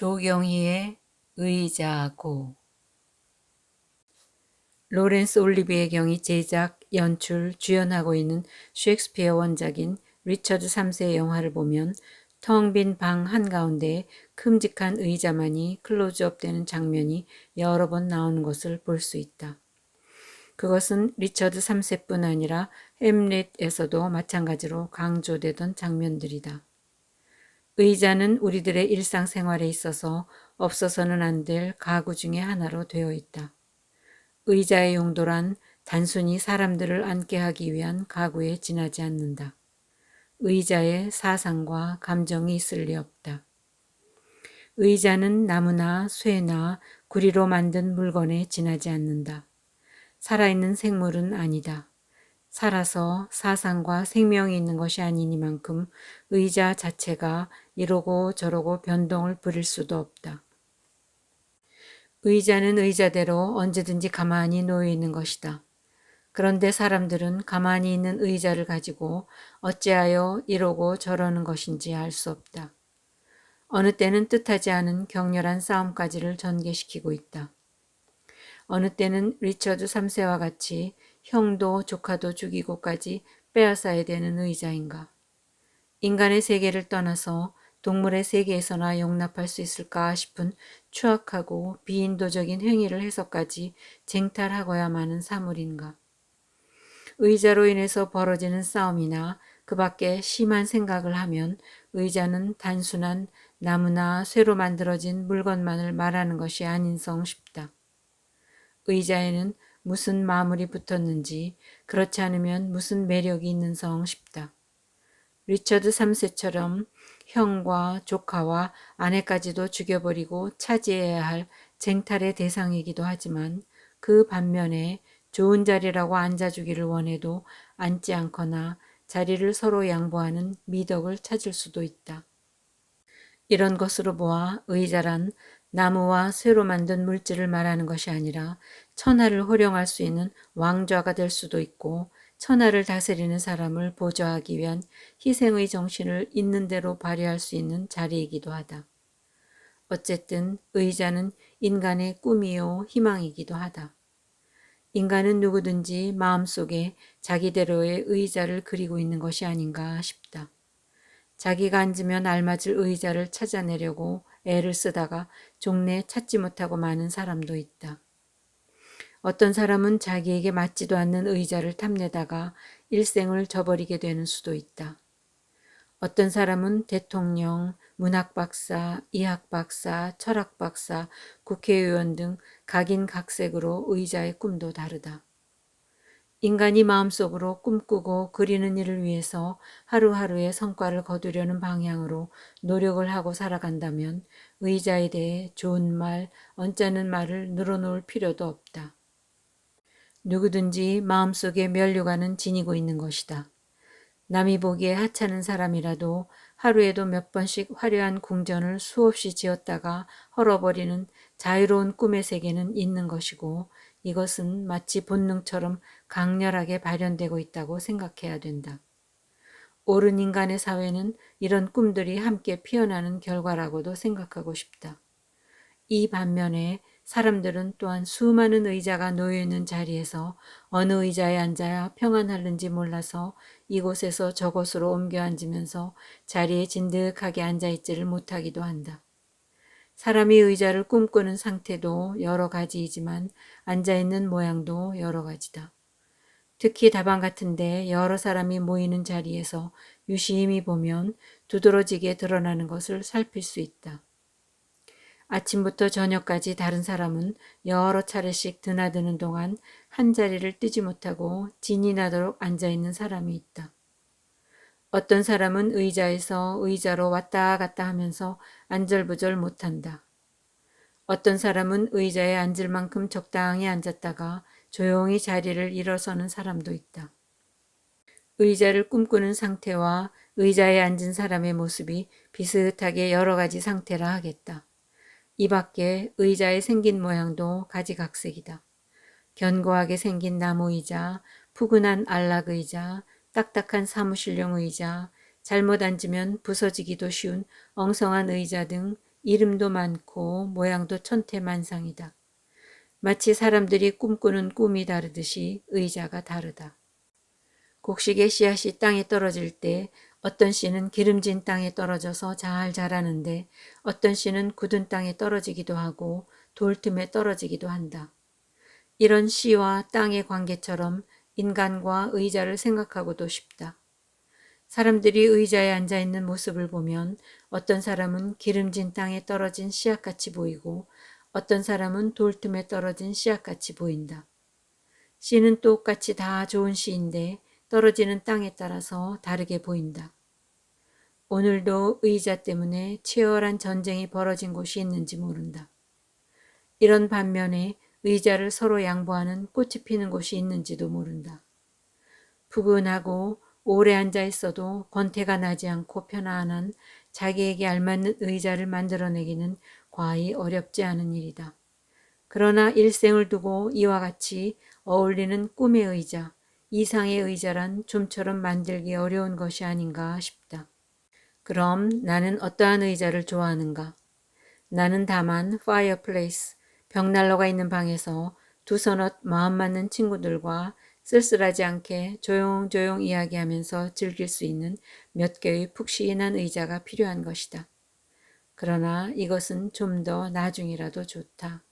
조경희의 의자고. 로렌스 올리비에 경이 제작, 연출, 주연하고 있는 셰익스피어 원작인 리처드 3세의 영화를 보면 텅 빈 방 한가운데 큼직한 의자만이 클로즈업 되는 장면이 여러 번 나오는 것을 볼 수 있다. 그것은 리처드 3세뿐 아니라 햄릿에서도 마찬가지로 강조되던 장면들이다. 의자는 우리들의 일상생활에 있어서 없어서는 안 될 가구 중의 하나로 되어 있다. 의자의 용도란 단순히 사람들을 앉게 하기 위한 가구에 지나지 않는다. 의자에 사상과 감정이 있을 리 없다. 의자는 나무나 쇠나 구리로 만든 물건에 지나지 않는다. 살아있는 생물은 아니다. 살아서 사상과 생명이 있는 것이 아니니만큼 의자 자체가 이러고 저러고 변동을 부릴 수도 없다. 의자는 의자대로 언제든지 가만히 놓여 있는 것이다. 그런데 사람들은 가만히 있는 의자를 가지고 어찌하여 이러고 저러는 것인지 알 수 없다. 어느 때는 뜻하지 않은 격렬한 싸움까지를 전개시키고 있다. 어느 때는 리처드 3세와 같이 형도 조카도 죽이고까지 빼앗아야 되는 의자인가. 인간의 세계를 떠나서 동물의 세계에서나 용납할 수 있을까 싶은 추악하고 비인도적인 행위를 해서까지 쟁탈하고야만 하는 사물인가. 의자로 인해서 벌어지는 싸움이나 그 밖에 심한 생각을 하면 의자는 단순한 나무나 쇠로 만들어진 물건만을 말하는 것이 아닌성 싶다. 의자에는 무슨 마물이 붙었는지, 그렇지 않으면 무슨 매력이 있는성 싶다. 리처드 3세처럼 형과 조카와 아내까지도 죽여버리고 차지해야 할 쟁탈의 대상이기도 하지만 그 반면에 좋은 자리라고 앉아주기를 원해도 앉지 않거나 자리를 서로 양보하는 미덕을 찾을 수도 있다. 이런 것으로 보아 의자란 나무와 쇠로 만든 물질을 말하는 것이 아니라 천하를 호령할 수 있는 왕좌가 될 수도 있고 천하를 다스리는 사람을 보좌하기 위한 희생의 정신을 있는 대로 발휘할 수 있는 자리이기도 하다. 어쨌든 의자는 인간의 꿈이요 희망이기도 하다. 인간은 누구든지 마음속에 자기대로의 의자를 그리고 있는 것이 아닌가 싶다. 자기가 앉으면 알맞을 의자를 찾아내려고 애를 쓰다가 종래 찾지 못하고 마는 사람도 있다. 어떤 사람은 자기에게 맞지도 않는 의자를 탐내다가 일생을 저버리게 되는 수도 있다. 어떤 사람은 대통령, 문학박사, 의학박사, 철학박사, 국회의원 등 각인각색으로 의자의 꿈도 다르다. 인간이 마음속으로 꿈꾸고 그리는 일을 위해서 하루하루의 성과를 거두려는 방향으로 노력을 하고 살아간다면 의자에 대해 좋은 말, 언짢은 말을 늘어놓을 필요도 없다. 누구든지 마음속에 면류관은 지니고 있는 것이다. 남이 보기에 하찮은 사람이라도 하루에도 몇 번씩 화려한 궁전을 수없이 지었다가 헐어버리는 자유로운 꿈의 세계는 있는 것이고 이것은 마치 본능처럼 강렬하게 발현되고 있다고 생각해야 된다. 옳은 인간의 사회는 이런 꿈들이 함께 피어나는 결과라고도 생각하고 싶다. 이 반면에 사람들은 또한 수많은 의자가 놓여있는 자리에서 어느 의자에 앉아야 평안할는지 몰라서 이곳에서 저곳으로 옮겨 앉으면서 자리에 진득하게 앉아있지를 못하기도 한다. 사람이 의자를 꿈꾸는 상태도 여러 가지이지만 앉아있는 모양도 여러 가지다. 특히 다방 같은데 여러 사람이 모이는 자리에서 유심히 보면 두드러지게 드러나는 것을 살필 수 있다. 아침부터 저녁까지 다른 사람은 여러 차례씩 드나드는 동안 한 자리를 뜨지 못하고 진이 나도록 앉아있는 사람이 있다. 어떤 사람은 의자에서 의자로 왔다 갔다 하면서 안절부절 못한다. 어떤 사람은 의자에 앉을 만큼 적당히 앉았다가 조용히 자리를 일어서는 사람도 있다. 의자를 꿈꾸는 상태와 의자에 앉은 사람의 모습이 비슷하게 여러 가지 상태라 하겠다. 이 밖에 의자의 생긴 모양도 가지각색이다. 견고하게 생긴 나무 의자, 푸근한 안락 의자, 딱딱한 사무실용 의자, 잘못 앉으면 부서지기도 쉬운 엉성한 의자 등 이름도 많고 모양도 천태만상이다. 마치 사람들이 꿈꾸는 꿈이 다르듯이 의자가 다르다. 곡식의 씨앗이 땅에 떨어질 때 어떤 씨는 기름진 땅에 떨어져서 잘 자라는데 어떤 씨는 굳은 땅에 떨어지기도 하고 돌틈에 떨어지기도 한다. 이런 씨와 땅의 관계처럼 인간과 의자를 생각하고도 싶다. 사람들이 의자에 앉아있는 모습을 보면 어떤 사람은 기름진 땅에 떨어진 씨앗같이 보이고 어떤 사람은 돌틈에 떨어진 씨앗같이 보인다. 씨는 똑같이 다 좋은 씨인데 떨어지는 땅에 따라서 다르게 보인다. 오늘도 의자 때문에 치열한 전쟁이 벌어진 곳이 있는지 모른다. 이런 반면에 의자를 서로 양보하는 꽃이 피는 곳이 있는지도 모른다. 푸근하고 오래 앉아 있어도 권태가 나지 않고 편안한 자기에게 알맞는 의자를 만들어내기는 과히 어렵지 않은 일이다. 그러나 일생을 두고 이와 같이 어울리는 꿈의 의자, 이상의 의자란 좀처럼 만들기 어려운 것이 아닌가 싶다. 그럼 나는 어떠한 의자를 좋아하는가? 나는 다만 파이어플레이스, 벽난로가 있는 방에서 두서넛 마음 맞는 친구들과 쓸쓸하지 않게 조용조용 이야기하면서 즐길 수 있는 몇 개의 푹신한 의자가 필요한 것이다. 그러나 이것은 좀 더 나중이라도 좋다.